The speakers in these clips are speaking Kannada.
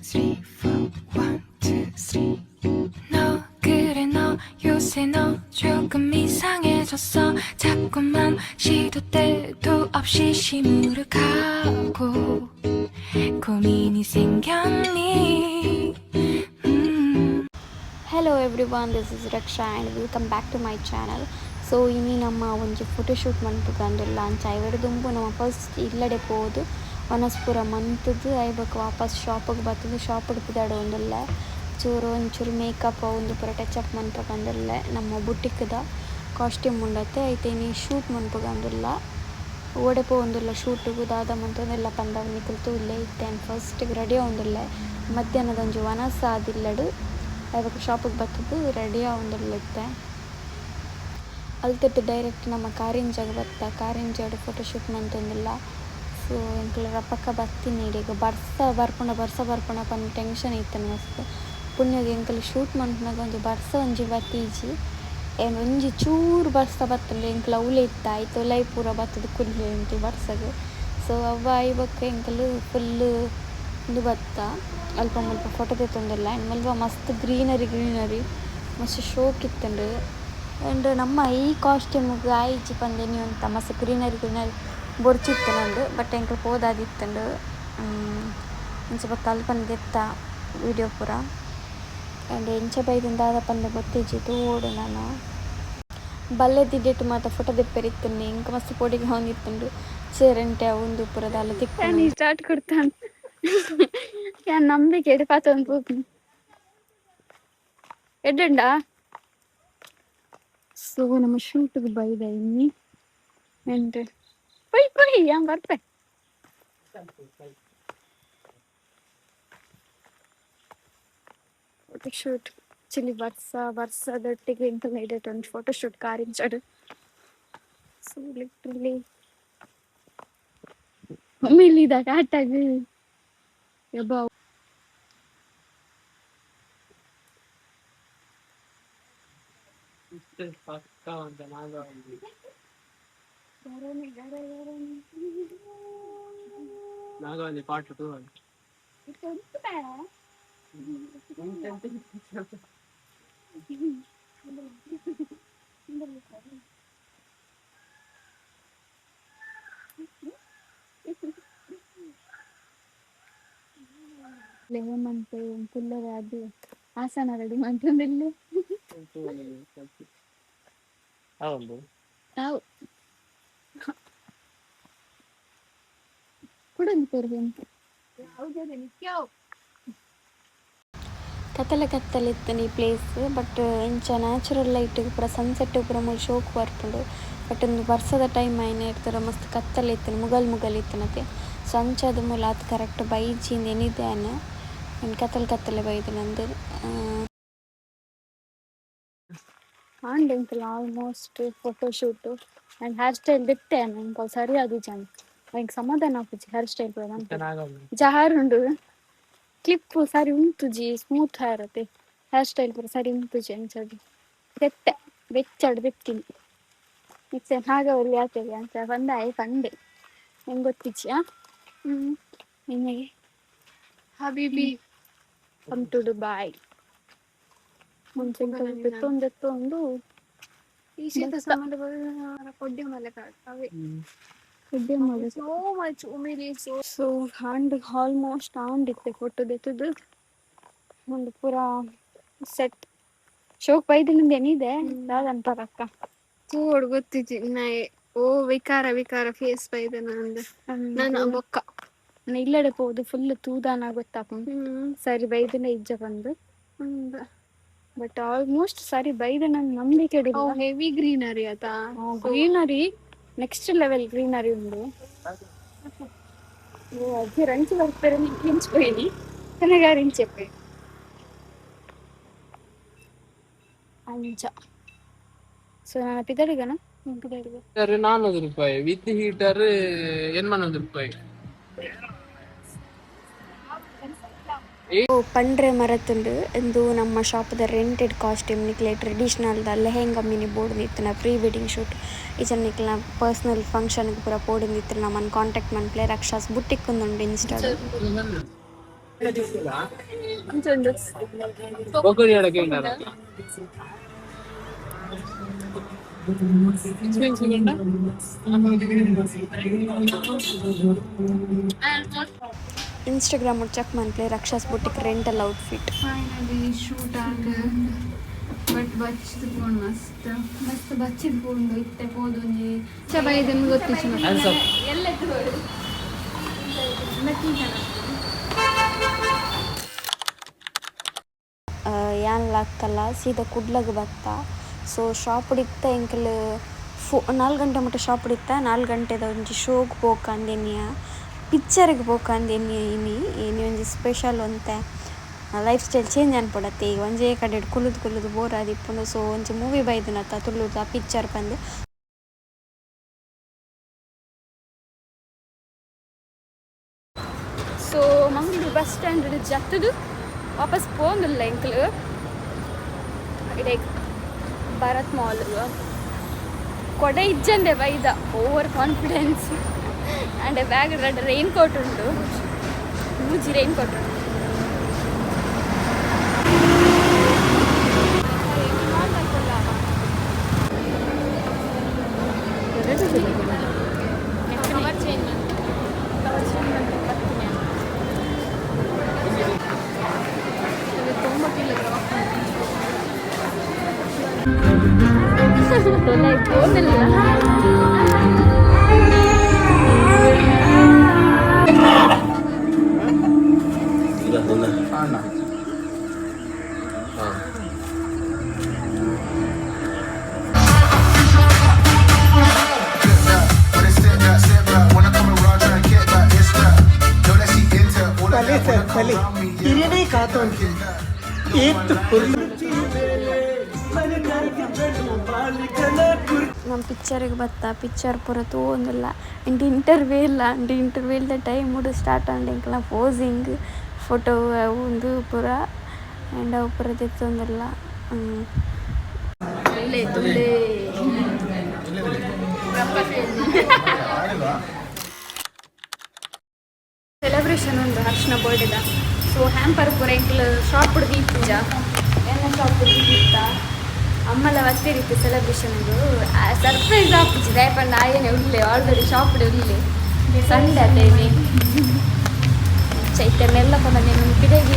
three, four, 1, 2, 3. 너 그래 너 요새 너 조금 이상해졌어. 자꾸만 시도 때도 없이 시무룩하고 고민이 생겼니. Hello everyone, this is Raksha and welcome back to my channel. So ಇನ್ನು ನಮ್ಮ ಒಂದು ಫೋಟೋಶೂಟ್ ಮಂತ್ಗಂದಿಲ್ಲ ಅಂಚ ಐವಡು ದುಂಬು ನಮ್ಮ ಫಸ್ಟ್ ಇಲ್ಲಡೆ ಪೋದು ವನಸ್ಪುರ ಮಂತದ್ದು ಐಬಕ್ಕೆ ವಾಪಸ್ ಶಾಪಿಗೆ ಬರ್ತದೆ ಶಾಪಿಗೆ ಪಿದಾಡ ಒಂದಿಲ್ಲ ಚೂರು ಒಂಚೂರು ಮೇಕಪ್ ಒಂದು ಪೂರ ಟಚಪ್ ಮಂತ್ಗಂದಿಲ್ಲ ನಮ್ಮ ಬುಟ್ಟಿಕ್ದ ಕಾಸ್ಟ್ಯೂಮ್ ಉಂಡತ್ತೆ ಐತೆ ಇನ್ನು ಶೂಟ್ ಮಂತ್ಗಂದಿಲ್ಲ ಓಡೆಪೋ ಒಂದಿಲ್ಲ ಶೂಟಿಗೂ ದಾದ ಮಂತೊಂದೆಲ್ಲ ಪಂದವ ನಿಕಲ್ತು ಇಲ್ಲೇ ಇತ್ತೆ ಫಸ್ಟಿಗೆ ರೆಡಿ ಒಂದಿಲ್ಲ ಮಧ್ಯಾಹ್ನದ ಒಂಜು ವನಸ ಆದಿಲ್ಲಡು ಇವಾಗ ಶಾಪಿಗೆ ಬರ್ತದ್ದು ರೆಡಿ ಒಂದಿಲ್ಲತ್ತೆ ಅಲ್ತಿಟ್ಟು ಡೈರೆಕ್ಟ್ ನಮ್ಮ ಕಾರಿಂಜಾಗ ಬರ್ತಾ ಕಾರಿಂಜಾಡು ಫೋಟೋಶೂಟ್ ಮಂತೊಂದಿಲ್ಲ ಸೊ ಎಂಕ್ಲ ಪಕ್ಕ ಬರ್ತೀನಿ ಈಗ ಬರ್ಸ ಬರ್ಪುಣ ಪಂದು ಟೆನ್ಷನ್ ಇತ್ತು ಮಸ್ತ್ ಪುಣ್ಯಗೆ ಎಂಕಲ್ ಶೂಟ್ ಮಂತ್ನಾಗ ಒಂದು ಬರ್ಸ ಒಂಜಿ ಬತ್ತೀಜಿ ಏನು ಒಂಜಿ ಚೂರು ಬರ್ಸ ಬರ್ತಂದ್ರೆ ಎಂಕ್ಲ ಅವಲೆ ಇತ್ತ ಆಯ್ತು ಲೈ ಪೂರ ಬರ್ತದೆ ಕುಲ್ಲಿ ಉಂಟು ಬರ್ಸಗೆ ಸೊ ಅವ ಐಬಕ್ಕ ಎಂಕಲ್ ಫುಲ್ಲು ಇದು ಬತ್ತ ಅಲ್ಪ ಮುಲ್ಪ ಫೋಟೋ ತೆತ್ತೊಂದಿಲ್ಲ ಆ್ಯಂಡ್ ಮಲ್ಪ ಮಸ್ತ್ ಗ್ರೀನರಿ ಮಸ್ತ್ ಶೋಕ್ ಇತ್ತಂಡು ಆ್ಯಂಡ್ ನಮ್ಮ ಈ ಕಾಸ್ಟ್ಯೂಮ್ಗೆ ಆಯ್ಚಿ ಪಂದೆ ನೀವು ಅಂತ ಮಸ್ತ್ ಗ್ರೀನರಿ ಬೊರ್ಚಿತ್ತು ನಂದು ಬಟ್ ಎಂಕ್ಲು ಹೋದಾದಿತ್ತಂಡು ಇಂಚ ಬಕ್ಕ ಅಲ್ಪನ ದೆತ್ತ ವೀಡಿಯೋ ಪೂರ ಆ್ಯಂಡ್ ಎಂಚ ಬೈದಿಂದ ಆದ ಪಂದೆ ಗೊತ್ತಿಜ್ಜಿತ್ತು ಓಡು ನಾನು ಬಲ್ಲೆ ತಿಡ್ಡೆಟ್ಟು ಮಾತ ಫೋಟೋ ದೆಪ್ಪೆರಿತ್ತಂಡು ಇಂಕ ಮಸ್ತ್ ಪೊಡಿಗೆ ಹೊಂದಿತ್ತಂಡು ಸೇರಂಟೆ ಒಂದು ಪುರದಲ್ಲ ತಿಕ್ಕ ಸ್ಟಾರ್ಟ್ ಕೊಡ್ತಾನೆ ಯಾನ್ ನಂಬಿಕೆ ಎಡಪಾತೊಂದು ಪೋಪು ಎಡ್ಡಂಡ ಸೊ ನಮ್ಮ ಶೂಟ್ಗೆ ಬೈದ ಇನ್ನಿ ಎಂಟು ಪೊಯ್ ಯಾನ್ ಬರ್ಪೆ ಫೋಟೋಶೂಟ್ ಚಿಲಿ ವರ್ಷದೊಟ್ಟಿಗೆ ಇಂತ ಇಡಟ್ ಒಂದು ಫೋಟೋಶೂಟ್ ಕಾರಿಂಚಾಡು ಸೊ ಲಿಟ್ರಲಿ ಒಮ್ಮೆಲ್ಲಿದಾಗ ಆಟಾಗಿ ಎಬ್ಬಾ ನಾಗವಲ್ಲಿ ಪಾರ್ಟ್ 2 ಲೇಮಂತೆ ಕುಲ್ಲರೆ ಅದು ಆಸನ ರೆಡಿ ಮಾಡ್ತಂದಿಲ್ಲ ಹೌದು ನಾವು ಕುಡಂದು ತೋರ್ಬೇಕು ಕತ್ತಲೆ ಈ ಪ್ಲೇಸ್ ಬಟ್ ಎಂಚ ನ್ಯಾಚುರಲ್ ಲೈಟ್ ಪೂರ ಸನ್ಸೆಟ್ ಪೂರ ಮೂಲ ಶೋಕ್ ಬರ್ಪುಂಡು ಬಟ್ ಒಂದು ವರ್ಷದ ಟೈಮ್ ಐನ ಇರ್ತಾರ ಮಸ್ತ್ ಕತ್ತಲೆ ಇತ್ತನ ಮುಗಲ್ ಇತ್ತನತೆ ಸೊ ಅಂಚಾದ ಮೂಲ ಅದು ಕರೆಕ್ಟ್ ಬೈಜಿಂದ ಏನಿದ್ದಾನೆ ಕತ್ತಲೆ ಬೈದು ನಂದು and almost photoshoot and hair style ಬಿಟ್ಟೆ ನಂಗೆ ಸರಿ ಅದು ಜನ ನಂಗೆ ಸಮಾಧಾನ ಆಪುಜಿ ಹೇರ್ ಸ್ಟೈಲ್ ಜಹಾರುಂಡು ಕ್ಲಿಪ್ ಸರಿ ಉಂತುಜಿ ಸ್ಮೂತ್ ಹೇರ್ ಅತ್ತೆ ಹೇರ್ ಸ್ಟೈಲ್ ಪೂರ ಸರಿ ಉಂತುಜಿ ಅಂಚದು ಬೆತ್ತೆ ಬೆಚ್ಚಾಡು ಬೆತ್ತೀನಿ ಮಿಕ್ಸೆ ಹಾಗೆ ಒಳ್ಳೆ ಆಗ್ತದೆ ಅಂತ ಬಂದಾಯಿ ಕಂಡೆ ಹೆಂಗೆ ಗೊತ್ತಿಚ್ಚಿ ನಿಮಗೆ ಹಬೀಬಿ ಕಮ್ ಟು ದುಬೈ ಮುಂಚೆ ಬೆತ್ತೊಂದು ಈ ಶೀತ ಸಂಬಂಧ ಕೊಡ್ಡೆ ಮಲೆ ಅವೇ so much umili so hand almost ಆಂಡಿತ್ತೆ ಫೋಟೋ ದೆತ್ತದು ಒಂದು ಪೂರ ಸೆಟ್ ಶೋಕ್ ಬೈದಿನಿಂದ ಏನಿದೆ ಯಾವ್ದಂತಾರ ಅಕ್ಕ ತೋಡ್ ಗೊತ್ತಿಜ್ಜಿ ನಾಯಿ ಓ ವಿಕಾರ ಫೇಸ್ ಬೈದ ನನ್ನ ಬೊಕ್ಕ ಇಲ್ಲಡೆ ಪೋದು ಫುಲ್ ತೂದಾನ ಗೊತ್ತಾಪ ಸರಿ ಬೈದನೆ ಇಜ್ಜ ಬಂದು ಬಟ್ ಆಲ್ಮೋಸ್ಟ್ ಸರಿ ಬೈದ ನನ್ ನಂಬಿಕೆ ಹೆವಿ ಗ್ರೀನರಿ ಆತ ಗ್ರೀನರಿ ನೆಕ್ಸ್ಟ್ ಲೆವೆಲ್ ಗ್ರೀನರಿ ಉಂಡು ಅಜ್ಜಿ ರಂಚು ಬರ್ತಾರೆ ಹಿಂಚ್పోయి ಕನಗಾರಿಂಚ చెప్పే ಅಂಚ ಸೊ ನಾನು ಪಿದಡಿಗನ ಪಿದಡಿಗೆ ₹400 ವಿತ್ ಹೀಟರ್ ₹800 ಪಂಡ್ರೆ ಮರತ್ತುಂಡು ಇಂದು ನಮ್ಮ ಶಾಪ್ದ ರೆಂಟೆಡ್ ಕಾಸ್ಟ್ಯೂಮ್ ನಿಕ್ಲೆ ಟ್ರೆಡಿಷನಲ್ದ ಲೆಹೆಂಗಾ ಮಿನಿ ಬೋರ್ಡ್ ನಿತ್ತನ ಪ್ರೀ ವೆಡ್ಡಿಂಗ್ ಶೂಟ್ ಈಚನ್ ನಿಕ್ಲ ಪರ್ಸನಲ್ ಫಂಕ್ಷನ್ಗೆ ಪೂರ ಬೋರ್ಡ್ ನಿತ್ತನ ನಮ್ಮನ್ನು ಕಾಂಟ್ಯಾಕ್ಟ್ ಮನ್ಪ್ಲೆ ರಕ್ಷಾಸ್ ಬುಟ್ಟಿಕ್ ಕುಂದುಂಡು ಇನ್ಸ್ಟಾದ కొంచెం బొగ్గుని ఎడకి ఉంటారు ಇನ್ಸ್ಟಾಗ್ರಾಮ್ ಮುಚ್ಚಕ್ಕೆ ಮನ್ಪ್ಲೆ ರಕ್ಷಾಸ್ ಬುಟ್ಟಿಗೆ ರೆಂಟಲ್ ಔಟ್ಫಿಟ್ ಫೈನಲಿ ಶೂಟ್ ಆಗ ಬಟ್ ಬಚ್ಚಿದ್ ಪೋಂಡು ಮಸ್ತ್ ಮಸ್ತ್ ಬಚ್ಚಿದ್ ಪೋಂಡು ಇತ್ತೆ ಪೋದೊಂಜಿ ಬೈದನ್ ಗೊತ್ತಿತ್ತು ಯಾನ್ ಲಾಕ್ಕಲ್ಲ ಸೀದಾ ಕುಡ್ಲಗ್ ಬತ್ತ ಸೊ ಶಾಪ್ ಹಿಡಿತ್ತ ಎಂಕಲ್ 4 ಗಂಟೆ ಮುಟ್ಟ ಶಾಪ್ ಹಿಡಿತ್ತ 4 ಗಂಟೆದ ಒಂಜಿ ಶೋಗ್ ಪೋಕಂದೆನಿಯ ಪಿಕ್ಚರ್ಗೆ ಪೋಕಂದೆನಿ ಏನಿ ಒಂಜಿ ಸ್ಪೆಷಲ್ ಒಂತೆ ಲೈಫ್ ಸ್ಟೈಲ್ ಚೇಂಜ್ ಅನ್ಪಡತ್ತೆ ಈಗ ಒಂಜೇ ಕಡೆ ಕುಲುದು ಬೋರ್ ಆದಿಪ್ಪುಂಡು ಸೊ ಒಂಜಿ ಮೂವಿ ಬೈದಿನತ್ತ ತುಳುದ ಪಿಕ್ಚರ್ ಬಂದು ಸೊ ಮಂಗಳೂರು ಬಸ್ ಸ್ಟ್ಯಾಂಡ್ ಜತ್ತದು ವಾಪಸ್ ಪೋಂದಿಲ್ಲ ಎಂಕಲ್ ಇಡೆ ಭಾರತ್ ಮಾಲ್ ಕೊಡೆ ಇಜ್ಜಂದೆ ಬೈದ over confidence and bag red rain coat ಉಂಟು ಮೂಜಿ ರೈನ್ ಕೋಟ್ ಉಂಟು ಕವರ್ ಚೇಂಜ್ ಹಿರಿಯನೇ ಕಾತೋನ್ಗೆ ಏತ್ತು ನಮ್ಮ ಪಿಕ್ಚರಿಗೆ ಬತ್ತ ಪಿಕ್ಚರ್ ಪೂರ ತೋಂದಿಲ್ಲ ಇಂಟು ಇಂಟರ್ವ್ಯೂಲ್ಲ ಅಂಡ್ ಇಂಟರ್ವ್ಯೂಲ್ದ ಟೈಮ್ ಮುಡು ಸ್ಟಾರ್ಟ್ ಆಂಡಿಂಕಲ್ಲ ಪೋಸಿಂಗ್ ಫೋಟೋ ಒಂದು ಪೂರ ಆ್ಯಂಡ್ ಅವು ಪೂರ ತೆತ್ತೊಂದಿಲ್ಲ ಸೆಲೆಬ್ರೇಷನ್ ಒಂದು ಹರ್ಷನ ಬರ್ಡೇದ ಸೊ ಹ್ಯಾಂಪರ್ ಪೂರ ಎಂಕ್ಲು ಶಾಪ್ ಹಿಡ್ದು ಪೂಜ ಎಲ್ಲ ಶಾಪ್ ಹಿಡ್ದಿತ್ತ ಅಮ್ಮಲ ಒತ್ತಿರಿತ್ತು ಸೆಲೆಬ್ರೇಷನ್ದು ಸರ್ಪ್ರೈಸ್ ಆಪುಜಿ ದಯಪಂಡ ಆಯನೆ ಉಳ್ಳೆ ಆಲ್ರೆಡಿ ಶಾಪ್ ಉಳ್ಳೆ ಸಂಡೆ ಅದೇನೆ ಚೈತನ್ಯ ಎಲ್ಲ ಬಂದ ನಿಮ್ಮ ಪಿಡೆಗಿ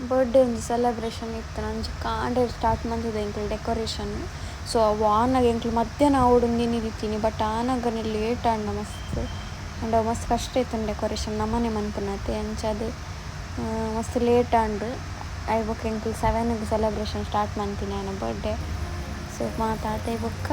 ಬರ್ಡೇ ಒಂದು ಸೆಲೆಬ್ರೇಷನ್ ಇತ್ತು ನಂಜಿ ಕಾಂಡೆ ಸ್ಟಾರ್ಟ್ ಮಾಡ್ತಿದ್ದೆ ಎಂಕಲ್ ಡೆಕೋರೇಷನ್ ಸೊ ಅವು ಆನಾಗ ಎಂಕಲ್ ಮಧ್ಯಾಹ್ನ ಓಡೊಂದಿನಿದ್ದೀನಿ ಬಟ್ ಆನಾಗ ಲೇಟ್ ಆಂಡ ಮಸ್ತ್ ಆ್ಯಂಡ್ ಮಸ್ತ್ ಕಷ್ಟ ಇತ್ತು ಡೆಕೋರೇಷನ್ ನಮ್ಮನೆ ಮನ್ಪುನತ್ತೆ ಅಂಚದು ಮಸ್ತ್ ಲೇಟ್ ಆಂಡು ಐಬೊಕ್ಕ ಎಂಕಲ್ 7ಗೆ ಸೆಲೆಬ್ರೇಷನ್ ಸ್ಟಾರ್ಟ್ ಮಾಡ್ತೀನಿ ನನ್ನ ಬರ್ಡೇ ಸೊ ಮಾತಾಡ್ತಾ ಬೊಕ್ಕ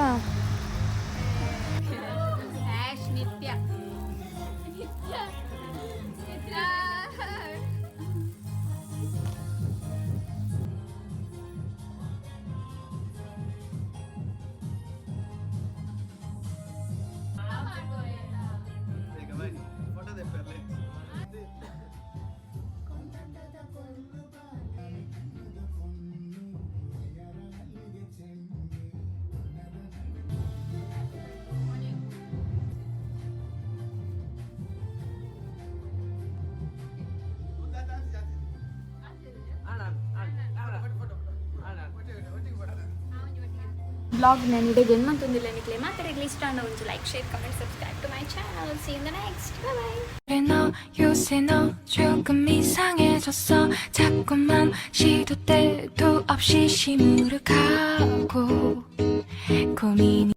ಬ್ಲಾಗ್ ನಾನು ಇಡೀ ಮಂತೊಂದಿಲ್ಲ ನಿಕ್ಲೆ ಮಾತಾಡಲಿ ಇಷ್ಟ ಅನ್ನೋ ಒಂದು like share comment subscribe to my channel see in the next bye bye 너 요새 너 조금 이상해졌어 자꾸만 시도 때도 없이 시무룩하고 고민이